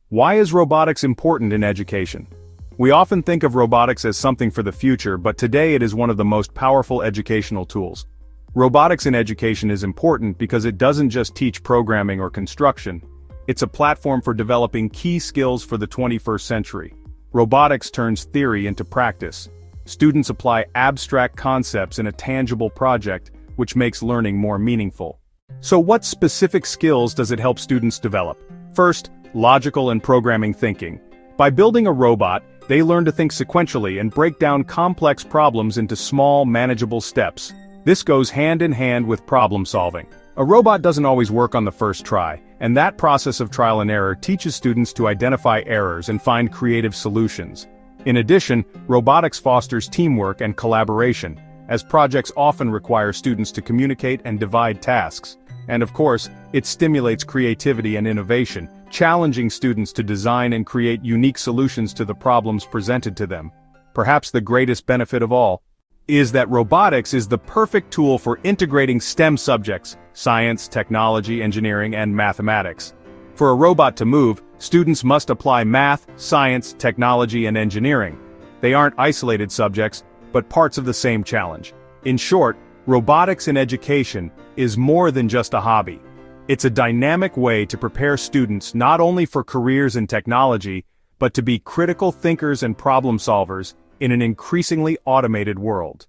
Why is robotics important in education? We often think of robotics as something for the future, but today it is one of the most powerful educational tools. Robotics in education is important because it doesn't just teach programming or construction. It's a platform for developing key skills for the 21st century. Robotics turns theory into practice. Students apply abstract concepts in a tangible project, which makes learning more meaningful. So what specific skills does it help students develop? First, logical and programming thinking. By building a robot, they learn to think sequentially and break down complex problems into small, manageable steps. This goes hand in hand with problem solving. A robot doesn't always work on the first try, and that process of trial and error teaches students to identify errors and find creative solutions. In addition, robotics fosters teamwork and collaboration, as projects often require students to communicate and divide tasks. And of course, it stimulates creativity and innovation, challenging students to design and create unique solutions to the problems presented to them. Perhaps the greatest benefit of all is that robotics is the perfect tool for integrating STEM subjects: science, technology, engineering, and mathematics. For a robot to move, students must apply math, science, technology, and engineering. They aren't isolated subjects, but parts of the same challenge. In short, robotics in education is more than just a hobby. It's a dynamic way to prepare students not only for careers in technology, but to be critical thinkers and problem solvers in an increasingly automated world.